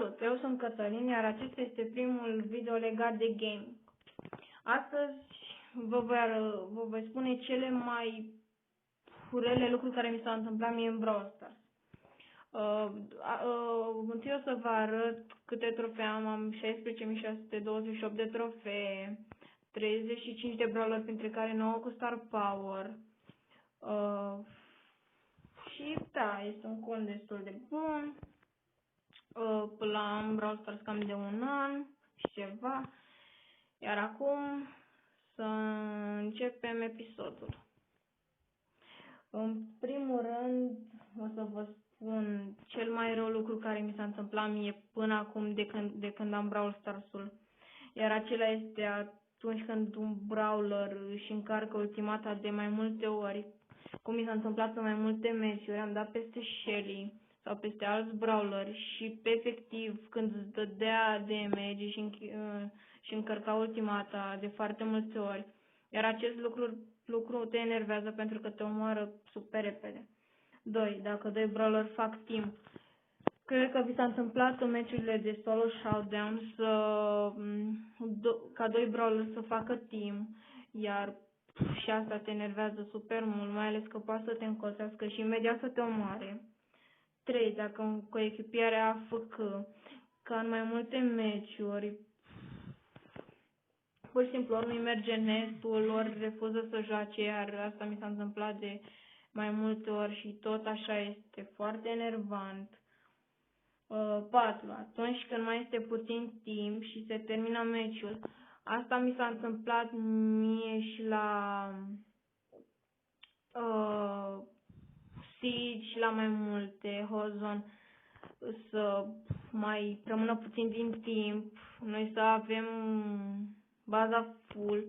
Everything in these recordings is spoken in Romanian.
Salut, eu sunt Cătălin, iar acesta este primul video legat de gaming. Astăzi vă voi spune cele mai rele lucruri care mi s-au întâmplat mie în Brawl Stars. Întâi o să vă arăt câte trofee am 16.628 de trofee, 35 de brawler, printre care 9 cu Star Power. Și da, este un cont destul de bun. Am Brawl Stars cam de un an și ceva. Iar acum să începem episodul. În primul rând o să vă spun cel mai rău lucru care mi s-a întâmplat mie până acum de când am Brawl Stars-ul. Iar acela este atunci când un brawler își încarcă ultimata de mai multe ori. Cum mi s-a întâmplat în mai multe meciuri, am dat peste Shelly sau peste alți brawleri și efectiv când îți dădea damage și încărca ultimata de foarte multe ori. Iar acest lucru te enervează pentru că te omoară super repede. 2. Dacă doi brawleri fac team. Cred că vi s-a întâmplat în meciurile de solo showdown ca doi brawleri să facă team, iar și asta te enervează super mult, mai ales că poate să te încolțească și imediat să te omoare. 3. Dacă un coechipier AFK, ca în mai multe meciuri, pur și simplu ori nu-i merge netul, ori refuză să joace, iar asta mi s-a întâmplat de mai multe ori și tot așa este foarte enervant. 4. Atunci când mai este puțin timp și se termină meciul. Asta mi s-a întâmplat mie și la Siege și la mai multe Hozon, să mai rămână puțin din timp, noi să avem baza full,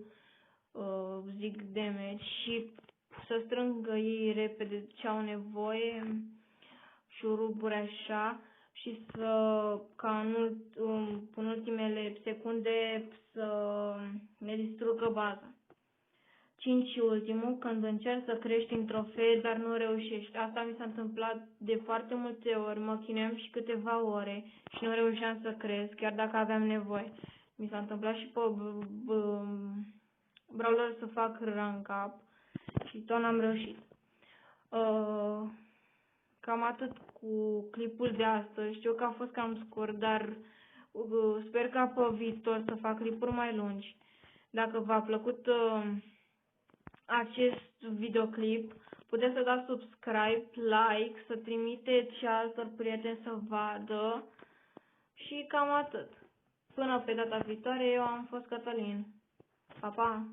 zic damage, și să strângă ei repede ce au nevoie, șuruburi așa, și ca în ultimele secunde să ne distrugă baza. 5 și ultimul, când încerci să crești în trofee, dar nu reușești. Asta mi s-a întâmplat de foarte multe ori, mă chinuiam și câteva ore și nu reușeam să cresc, chiar dacă aveam nevoie. Mi s-a întâmplat și pe brawler să fac rank up și tot n-am reușit. Cam atât cu clipul de astăzi. Știu că a fost cam scurt, dar sper ca pe viitor să fac clipuri mai lungi. Dacă v-a plăcut acest videoclip, puteți să dați subscribe, like, să trimiteți și altor prieteni să vadă și cam atât. Până pe data viitoare, eu am fost Cătălin. Pa, pa!